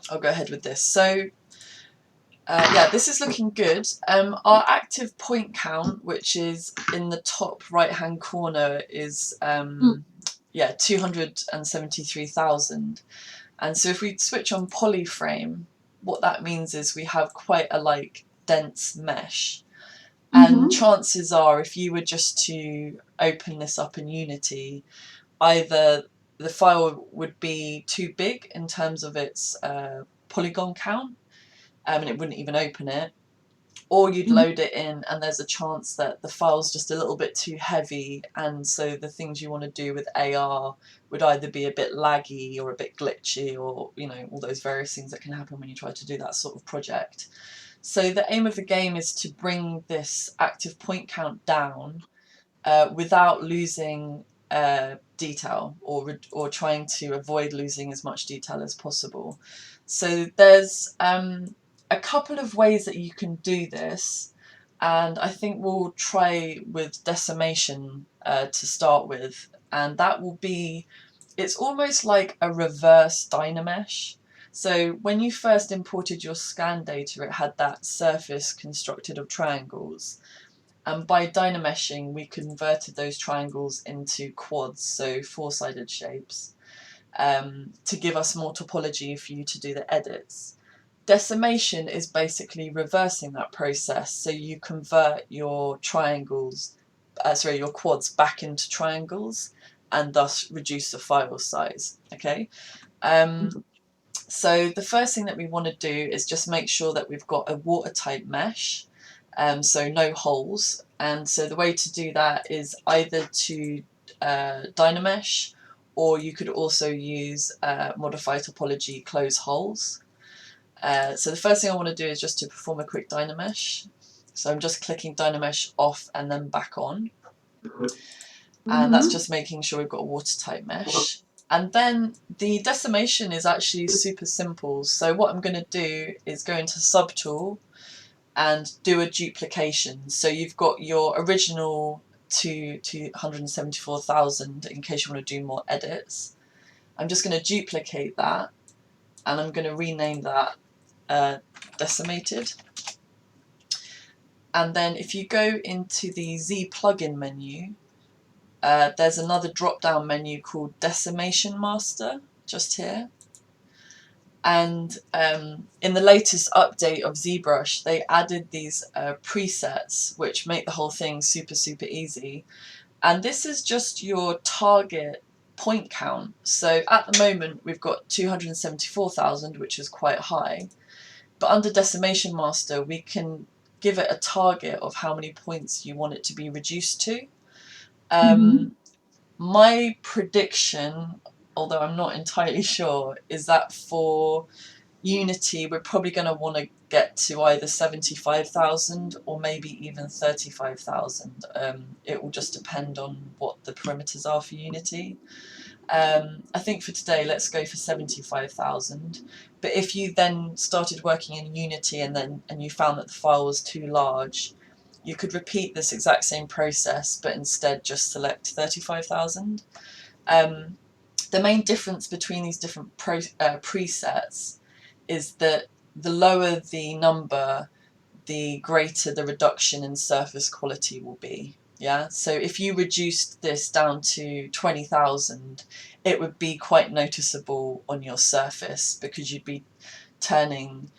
I'll go ahead with this. So yeah, this is looking good. Our active point count, which is in the top right hand corner, is yeah, 273,000. And so if we switch on polyframe, what that means is we have quite a dense mesh. And chances are, if you were just to open this up in Unity, either the file would be too big in terms of its polygon count, and it wouldn't even open it, or you'd load it in and there's a chance that the file's just a little bit too heavy, and so the things you want to do with AR would either be a bit laggy or a bit glitchy, or all those various things that can happen when you try to do that sort of project. So the aim of the game is to bring this active point count down without losing detail, or trying to avoid losing as much detail as possible. So there's a couple of ways that you can do this, and I think we'll try with decimation to start with, and that will be, it's almost like a reverse Dynamesh. So when you first imported your scan data, it had that surface constructed of triangles. And by dynameshing, we converted those triangles into quads, so four-sided shapes, to give us more topology for you to do the edits. Decimation is basically reversing that process, so you convert your triangles, your quads back into triangles, and thus reduce the file size. Okay. So the first thing that we want to do is just make sure that we've got a watertight mesh, so no holes. And so the way to do that is either to Dynamesh, or you could also use modify topology close holes. So the first thing I want to do is just to perform a quick Dynamesh. So I'm just clicking Dynamesh off and then back on. And that's just making sure we've got a watertight mesh. And then the decimation is actually super simple. So what I'm going to do is go into Subtool and do a duplication. So you've got your original 274,000 in case you want to do more edits. I'm just going to duplicate that, and I'm going to rename that Decimated. And then if you go into the Z plugin menu, there's another drop-down menu called Decimation Master, just here. And in the latest update of Zbrush, they added these presets which make the whole thing super, super easy. And this is just your target point count. So at the moment, we've got 274,000, which is quite high. But under Decimation Master, we can give it a target of how many points you want it to be reduced to. My prediction, although I'm not entirely sure, is that for Unity we're probably going to want to get to either 75,000 or maybe even 35,000. It will just depend on what the parameters are for Unity. I think for today let's go for 75,000, but if you then started working in Unity and you found that the file was too large, you could repeat this exact same process, but instead just select 35,000. The main difference between these different presets is that the lower the number, the greater the reduction in surface quality will be. Yeah, so if you reduced this down to 20,000, it would be quite noticeable on your surface, because you'd be turning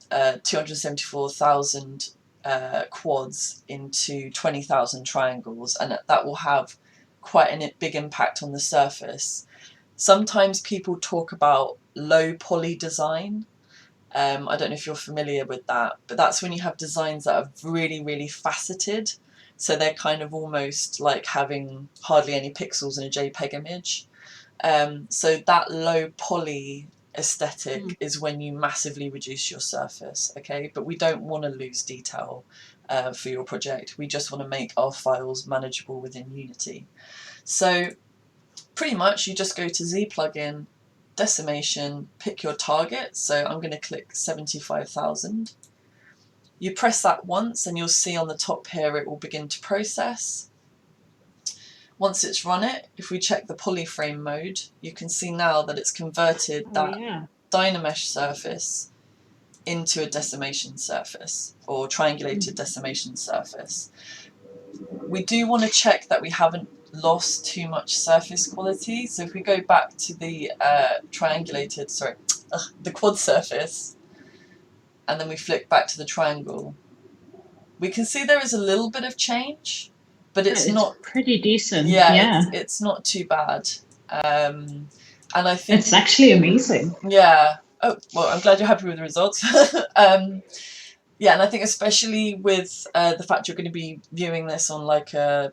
274,000 quads into 20,000 triangles, and that will have quite a big impact on the surface. Sometimes people talk about low poly design. I don't know if you're familiar with that, but that's when you have designs that are really, really faceted. So they're kind of almost like having hardly any pixels in a JPEG image. So that low poly aesthetic is when you massively reduce your surface, okay? But we don't want to lose detail for your project. We just want to make our files manageable within Unity. So pretty much you just go to Z plugin, decimation, pick your target. So I'm going to click 75,000. You press that once and you'll see on the top here it will begin to process. Once it's run it, if we check the polyframe mode, you can see now that it's converted that Dynamesh surface into a decimation surface or triangulated decimation surface. We do want to check that we haven't lost too much surface quality. So if we go back to the the quad surface, and then we flick back to the triangle, we can see there is a little bit of change, but it's not pretty decent. Yeah. It's not too bad. And I think it's actually amazing. Yeah. Oh, well, I'm glad you're happy with the results. Yeah, and I think especially with the fact you're going to be viewing this on like a,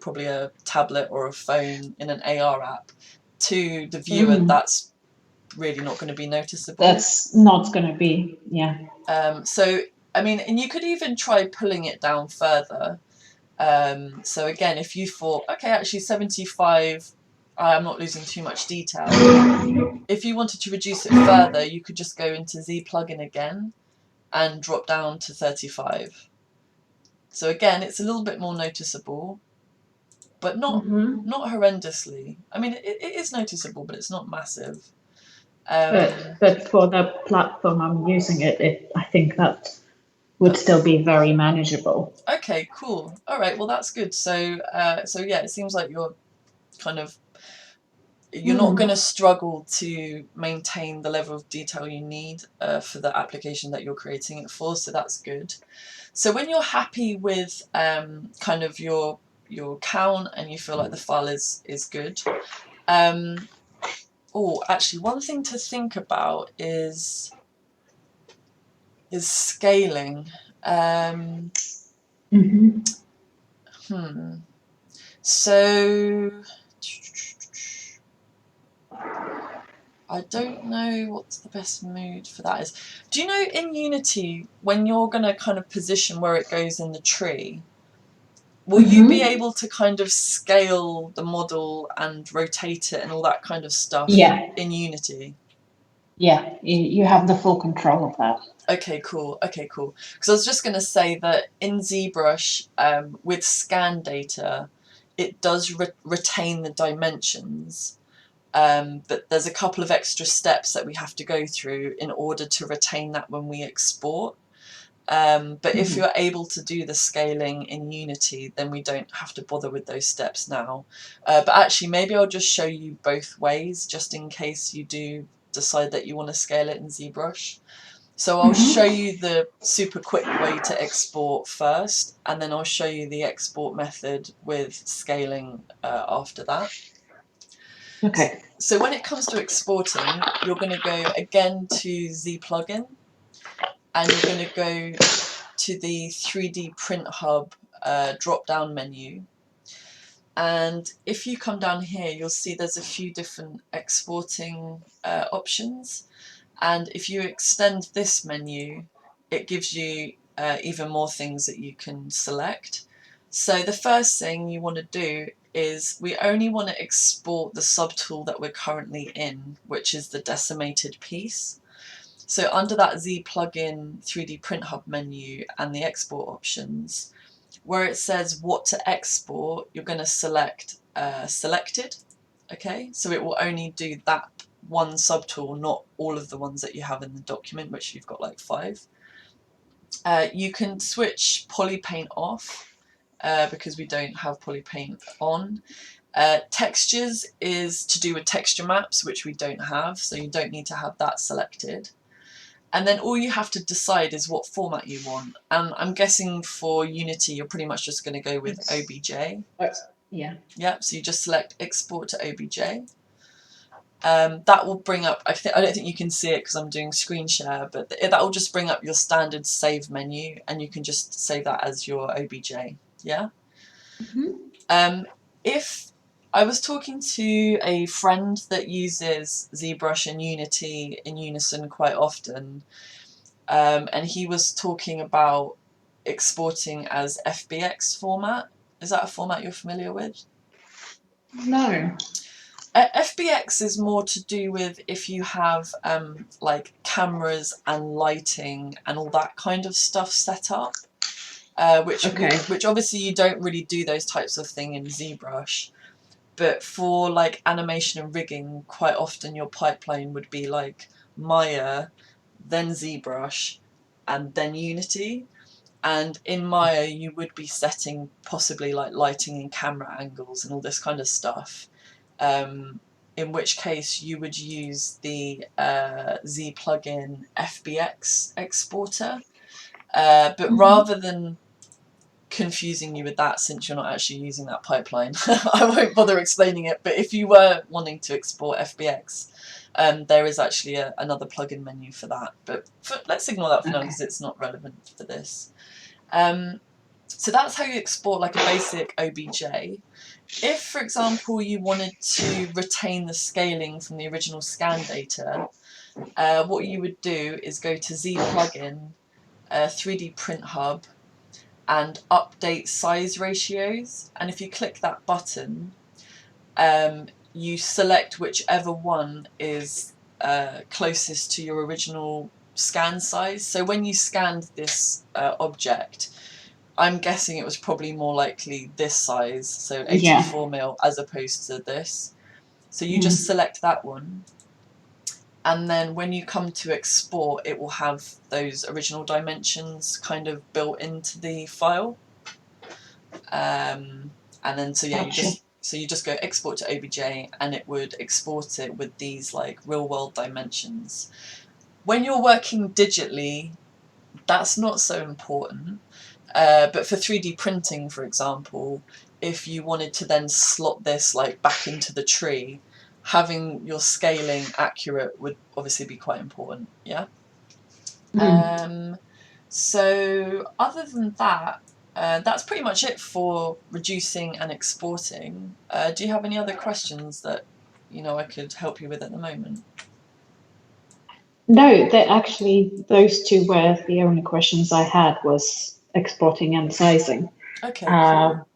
probably a tablet or a phone in an AR app, to the viewer, that's really not going to be noticeable. That's not going to be, yeah. So, I mean, and you could even try pulling it down further. So again, if you thought, okay, actually 75, I'm not losing too much detail. If you wanted to reduce it further, you could just go into Z plugin again and drop down to 35. So again, it's a little bit more noticeable, but not horrendously. I mean, it is noticeable, but it's not massive. But for the platform I'm using I think that would still be very manageable. Okay, cool. All right, well that's good. So yeah, it seems like you're not going to struggle to maintain the level of detail you need for the application that you're creating it for. So that's good. So when you're happy with kind of your count and you feel like the file is good. Actually, one thing to think about is scaling. So I don't know what the best mood for that is. Do you know in Unity, when you're going to kind of position where it goes in the tree, will you be able to kind of scale the model and rotate it and all that kind of stuff in Unity? Yeah, you have the full control of that. Okay, cool. Because I was just going to say that in Zbrush, with scan data, it does retain the dimensions, but there's a couple of extra steps that we have to go through in order to retain that when we export. But if you're able to do the scaling in Unity, then we don't have to bother with those steps now. But actually, maybe I'll just show you both ways, just in case you do decide that you want to scale it in Zbrush. So I'll show you the super quick way to export first, and then I'll show you the export method with scaling after that. Okay. So when it comes to exporting, you're going to go again to Z plugin, and you're going to go to the 3D Print Hub drop-down menu. And if you come down here, you'll see there's a few different exporting options. And if you extend this menu, it gives you even more things that you can select. So the first thing you want to do is we only want to export the subtool that we're currently in, which is the decimated piece. So under that Z plugin 3D Print Hub menu and the export options, where it says what to export, you're going to select selected. Okay, so it will only do that one subtool, not all of the ones that you have in the document, which you've got like 5. You can switch polypaint off because we don't have polypaint on. Textures is to do with texture maps, which we don't have, so you don't need to have that selected. And then all you have to decide is what format you want. And I'm guessing for Unity, you're pretty much just going to go with OBJ. Yeah. Yep, so you just select export to OBJ. That will bring up, I don't think you can see it because I'm doing screen share, but that will just bring up your standard save menu, and you can just save that as your OBJ. Yeah? If I was talking to a friend that uses ZBrush and Unity in unison quite often, and he was talking about exporting as Fbx format. Is that a format you're familiar with? No. Fbx is more to do with if you have like cameras and lighting and all that kind of stuff set up, which obviously you don't really do those types of thing in ZBrush. But for like animation and rigging, quite often your pipeline would be like Maya, then ZBrush, and then Unity. And in Maya, you would be setting possibly like lighting and camera angles and all this kind of stuff. In which case you would use the Z plugin Fbx exporter. But rather than confusing you with that, since you're not actually using that pipeline, I won't bother explaining it. But if you were wanting to export FBX, there is actually another plugin menu for that. But let's ignore that for now because it's not relevant for this. So that's how you export like a basic OBJ. If, for example, you wanted to retain the scaling from the original scan data, what you would do is go to Z plugin, 3D Print Hub, and update size ratios. And if you click that button, you select whichever one is closest to your original scan size. So when you scanned this object, I'm guessing it was probably more likely this size, so 84mm, as opposed to this. So you just select that one, and then when you come to export, it will have those original dimensions kind of built into the file. And then you just go export to OBJ, and it would export it with these like real world dimensions. When you're working digitally, that's not so important. But for 3D printing, for example, if you wanted to then slot this like back into the tree, having your scaling accurate would obviously be quite important. Yeah. So other than that, that's pretty much it for reducing and exporting. Do you have any other questions that I could help you with at the moment? No, those two were the only questions I had, was exporting and sizing. Okay, cool.